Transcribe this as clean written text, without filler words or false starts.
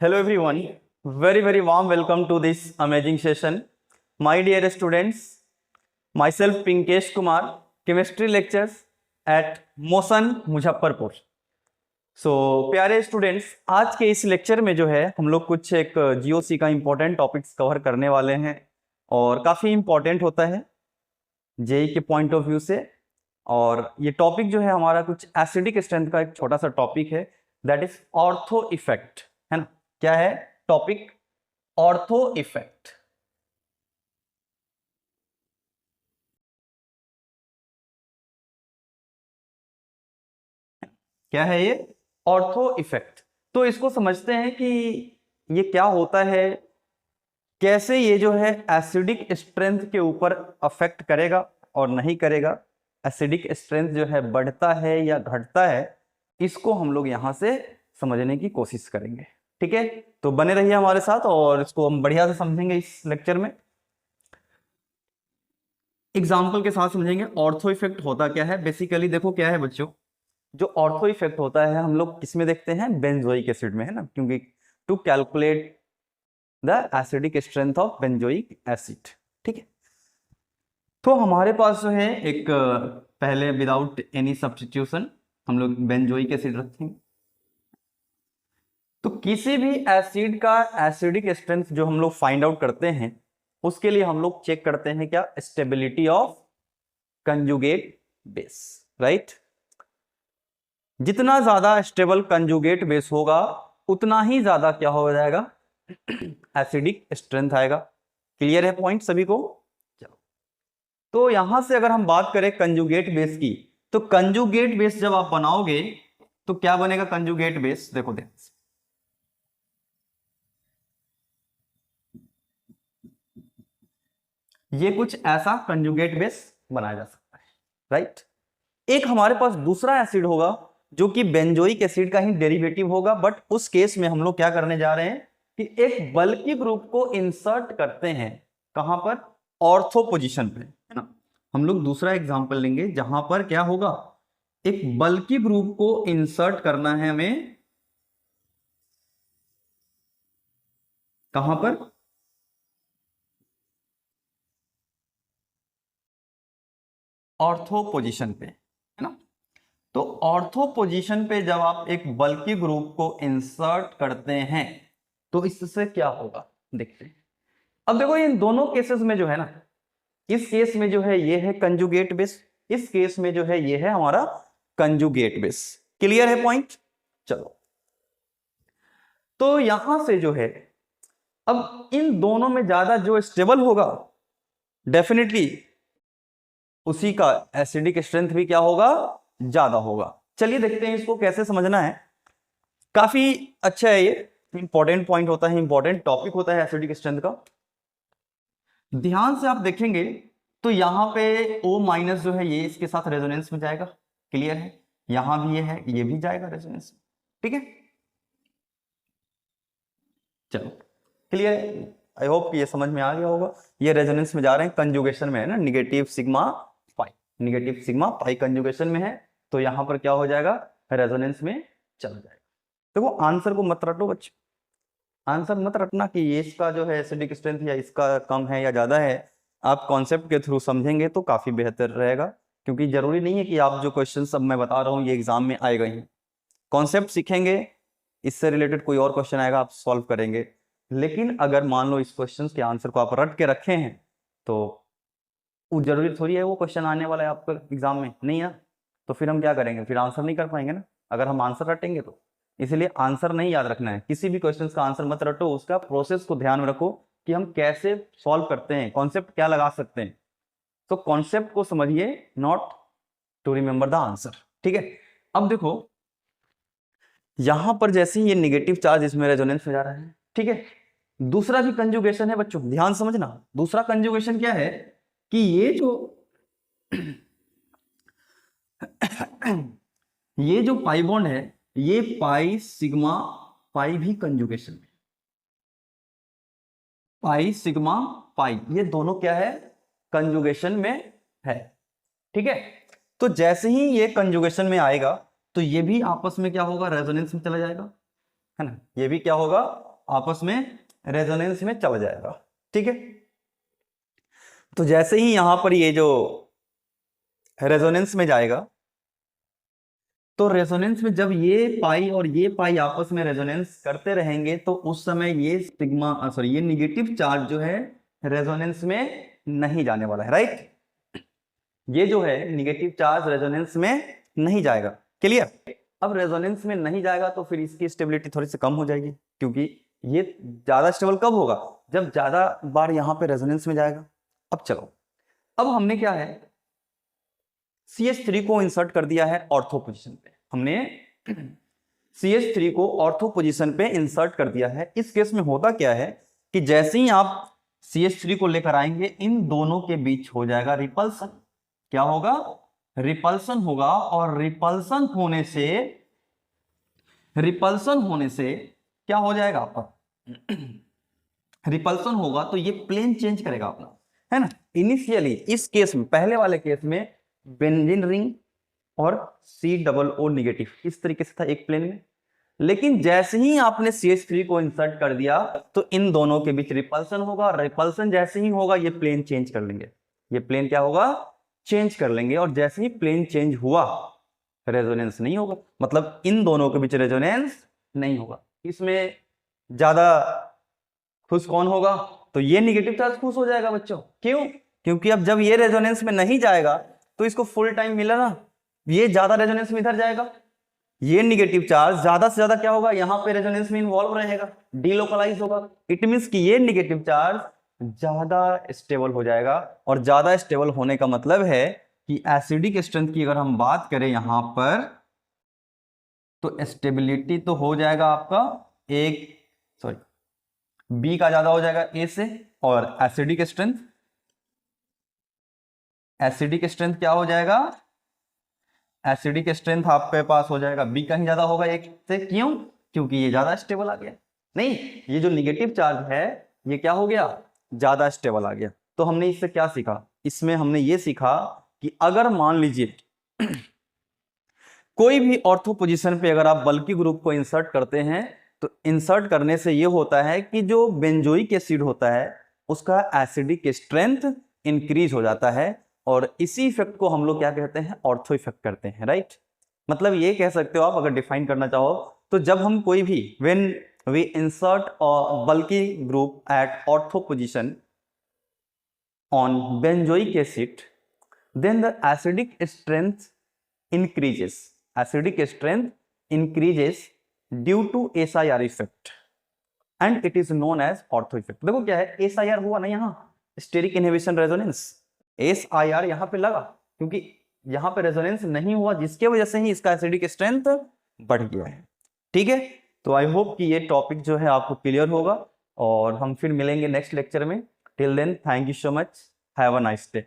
Hello everyone, very warm welcome to this amazing session. My dear students, myself Pinkesh Kumar, chemistry lectures at Motion Muzaffarpur. So प्यारे students, आज के इस lecture में जो है हम लोग कुछ एक जीओसी का इम्पोर्टेंट टॉपिक्स कवर करने वाले हैं और काफ़ी इम्पोर्टेंट होता है जेई के पॉइंट ऑफ व्यू से. और ये टॉपिक जो है हमारा कुछ एसिडिक स्ट्रेंथ का एक छोटा सा टॉपिक है, दैट इज ऑर्थो इफेक्ट, है ना. क्या है टॉपिक? Ortho effect. क्या है ये? Ortho effect. तो इसको समझते हैं कि ये क्या होता है, कैसे ये जो है एसिडिक स्ट्रेंथ के ऊपर अफेक्ट करेगा और नहीं करेगा, एसिडिक स्ट्रेंथ जो है बढ़ता है या घटता है, इसको हम लोग यहां से समझने की कोशिश करेंगे. ठीक है, तो बने रहिए हमारे साथ और इसको हम बढ़िया से समझेंगे इस लेक्चर में. एग्जाम्पल के साथ समझेंगे. ऑर्थो इफेक्ट होता क्या है बेसिकली. देखो क्या है बच्चों, जो ऑर्थो इफेक्ट होता है हम लोग किस में देखते हैं? बेंजोइक एसिड में, है ना, क्योंकि to calculate the acidic strength of benzoic acid. ठीक है, तो हमारे पास जो है एक पहले विदाउट एनी सब्स्टिट्यूशन हम लोग बेंजोइक एसिड रखेंगे. तो किसी भी एसिड का एसिडिक स्ट्रेंथ जो हम लोग फाइंड आउट करते हैं, उसके लिए हम लोग चेक करते हैं क्या? Stability of conjugate base, right. जितना ज्यादा स्टेबल कंजुगेट बेस होगा उतना ही ज्यादा क्या हो जाएगा? एसिडिक स्ट्रेंथ आएगा. क्लियर है पॉइंट सभी को? चलो, तो यहां से अगर हम बात करें कंजुगेट बेस की, तो कंजुगेट बेस जब आप बनाओगे तो क्या बनेगा कंजुगेट बेस? देखो ये कुछ ऐसा कंजुगेट बेस बनाया जा सकता है, राइट. एक हमारे पास दूसरा एसिड होगा जो कि बेंजोइक एसिड का ही डेरिवेटिव होगा, बट उस केस में हम लोग क्या करने जा रहे हैं कि एक बल्कि ग्रुप को इंसर्ट करते हैं. कहां पर? ऑर्थो पोजीशन पे, है ना. हम लोग दूसरा एग्जांपल लेंगे जहां पर क्या होगा, एक बल्कि ग्रुप को इंसर्ट करना है हमें. कहां पर? ऑर्थो पोजीशन पे, है ना. तो ऑर्थो पोजीशन पे जब आप एक बल्कि ग्रुप को इंसर्ट करते हैं तो इससे क्या होगा देखते हैं. अब देखो इन दोनों केसेस में जो है ना, इस केस में जो है ये है कंजुगेट बेस, इस केस में जो है ये है हमारा कंजुगेट बेस. क्लियर है पॉइंट? चलो, तो यहां से जो है अब इन दोनों में ज्यादा जो स्टेबल होगा डेफिनेटली उसी का एसिडिक स्ट्रेंथ भी क्या होगा? ज्यादा होगा. चलिए देखते हैं इसको कैसे समझना है. काफी अच्छा है, ये इंपॉर्टेंट पॉइंट होता है, इंपॉर्टेंट टॉपिक होता है एसिडिक स्ट्रेंथ का. ध्यान से आप देखेंगे तो यहां पे O माइनस जो है ये इसके साथ रेजोनेंस में जाएगा. क्लियर है? यहां भी ये है, ये भी जाएगा रेजोनेंस में. ठीक है, चलो क्लियर है. आई होप ये समझ में आ गया होगा. ये रेजोनेंस में जा रहे हैं, कंजुगेशन में है ना, negative sigma pi, negative sigma pi conjugation में है, तो यहां पर क्या हो जाएगा? रेजोनेंस में चला जाएगा. देखो आंसर को मत रटो बच्चे, आंसर मत रटना कि ये इसका जो है एसिडिक स्ट्रेंथ या इसका कम है या ज्यादा है. आप कॉन्सेप्ट के थ्रू समझेंगे तो काफी बेहतर रहेगा, क्योंकि जरूरी नहीं है कि आप जो क्वेश्चन सब मैं बता रहा हूँ ये एग्जाम में आएगा ही. कॉन्सेप्ट सीखेंगे, इससे रिलेटेड कोई और क्वेश्चन आएगा आप सॉल्व करेंगे. लेकिन अगर मान लो इस क्वेश्चन के आंसर को आप रट के रखे हैं तो वो जरूरी थोड़ी है वो क्वेश्चन आने वाला है आपका एग्जाम में, नहीं ना. तो फिर हम क्या करेंगे? फिर आंसर नहीं कर पाएंगे ना अगर हम आंसर रटेंगे तो. इसलिए आंसर नहीं याद रखना है, किसी भी क्वेश्चन का आंसर मत रटो, उसका प्रोसेस को ध्यान में रखो कि हम कैसे सॉल्व करते हैं, कॉन्सेप्ट क्या लगा सकते हैं. तो कॉन्सेप्ट को समझिए, not to remember the answer. ठीक है, अब देखो यहां पर जैसे ही ये निगेटिव चार्ज इसमें रेजोनेंस में जा रहा है, ठीक है. दूसरा भी कंजुगेशन है बच्चों, ध्यान समझना. दूसरा कंजुगेशन क्या है कि ये जो ये जो पाई बॉन्ड है, ये पाई सिग्मा पाई भी कंजुगेशन में, पाई सिग्मा पाई ये दोनों क्या है? कंजुगेशन में है. ठीक है, तो जैसे ही ये कंजुगेशन में आएगा तो ये भी आपस में क्या होगा? रेजोनेंस में चला जाएगा, है ना. ये भी क्या होगा? आपस में रेजोनेंस में चला जाएगा। ठीक है, तो जैसे ही यहां पर ये जो रेजोनेंस में जाएगा, तो रेजोनेंस में जब ये पाई और ये पाई आपस में रेजोनेंस करते रहेंगे, तो उस समय ये सिग्मा सॉरी ये निगेटिव चार्ज जो है रेजोनेंस में नहीं जाने वाला है। राइट, ये जो है निगेटिव चार्ज रेजोनेंस में नहीं जाएगा। क्लियर? अब रेजोनेंस में नहीं जाएगा तो फिर इसकी स्टेबिलिटी थोड़ी सी कम हो जाएगी, क्योंकि ये ज्यादा स्टेबल कब होगा? जब ज्यादा बार यहां पे रेजोनेंस में जाएगा। अब चलो, अब हमने क्या है, CH3 को इंसर्ट कर दिया है ऑर्थो पोजीशन पे। हमने CH3 को ऑर्थो पोजीशन पे इंसर्ट कर दिया है। इस केस में होता क्या है कि जैसे ही आप CH3 को लेकर आएंगे, इन दोनों के बीच हो जाएगा रिपल्सन। क्या होगा? रिपल्सन होगा, और रिपल्सन होने से क्या हो जाएगा आपका? रिपल्सन होगा तो ये प्लेन चेंज करेगा अपना, है ना। इनिशियली इस केस में, पहले वाले केस में बेंजीन रिंग और COO नेगेटिव इस तरीके से था एक प्लेन में, लेकिन जैसे ही आपने CH3 को इंसर्ट कर दिया तो इन दोनों के बीच रिपल्सन होगा। रिपल्सन जैसे ही होगा ये प्लेन चेंज कर लेंगे, ये प्लेन क्या होगा? चेंज कर लेंगे। और जैसे ही प्लेन चेंज हुआ, रेजोनेंस नहीं होगा, मतलब इन दोनों के बीच रेजोनेंस नहीं होगा। इसमें ज्यादा खुश कौन होगा? तो ये निगेटिव चार्ज खुश हो जाएगा बच्चों। क्यों? क्योंकि अब जब ये रेजोनेंस में नहीं जाएगा तो इसको फुल टाइम मिला ना, ये ज्यादा रेजोनेंस में इधर जाएगा, ये निगेटिव चार्ज ज्यादा से ज्यादा क्या होगा? यहां पे रेजोनेंस में इन्वॉल्व रहेगा, डीलोकलाइज होगा। इट मींस कि ये निगेटिव चार्ज ज्यादा स्टेबल हो जाएगा, और ज्यादा स्टेबल होने का मतलब है कि एसिडिक स्ट्रेंथ की अगर हम बात करें यहां पर, तो स्टेबिलिटी तो हो जाएगा आपका बी का ज्यादा हो जाएगा ए से, और एसिडिक स्ट्रेंथ क्या हो जाएगा? एसिडिक स्ट्रेंथ आपके पास हो जाएगा बी का ही ज्यादा होगा एक से। क्यों? क्योंकि ये ज्यादा स्टेबल आ गया। नहीं, ये जो निगेटिव चार्ज है ये क्या हो गया? ज्यादा स्टेबल आ गया। तो हमने इससे क्या सीखा? इसमें हमने ये सीखा कि अगर मान लीजिए कोई भी ऑर्थो पोजीशन पे अगर आप बल्की ग्रुप को इंसर्ट करते हैं, तो इंसर्ट करने से ये होता है कि जो बेंजोइक एसिड होता है उसका एसिडिक स्ट्रेंथ इंक्रीज हो जाता है, और इसी इफेक्ट को हम लोग क्या कहते हैं? ऑर्थो इफेक्ट करते हैं। राइट, मतलब ये कह सकते हो आप, अगर डिफाइन करना चाहो तो, जब हम कोई भी when we insert a bulky group at ortho position on benzoic acid, then the acidic strength increases due to SIR effect and it is known as ortho effect। देखो क्या है, SIR हुआ ना यहाँ, स्टेरिक इनहिबिशन रेजोनेंस। SIR यहाँ पे लगा क्योंकि यहाँ पे रेजोनेंस नहीं हुआ, जिसके वजह से ही इसका एसिडिक स्ट्रेंथ बढ़ गया है। ठीक है, तो आई होप कि ये टॉपिक जो है आपको क्लियर होगा, और हम फिर मिलेंगे नेक्स्ट लेक्चर में। Till then, thank you so much, have a nice day.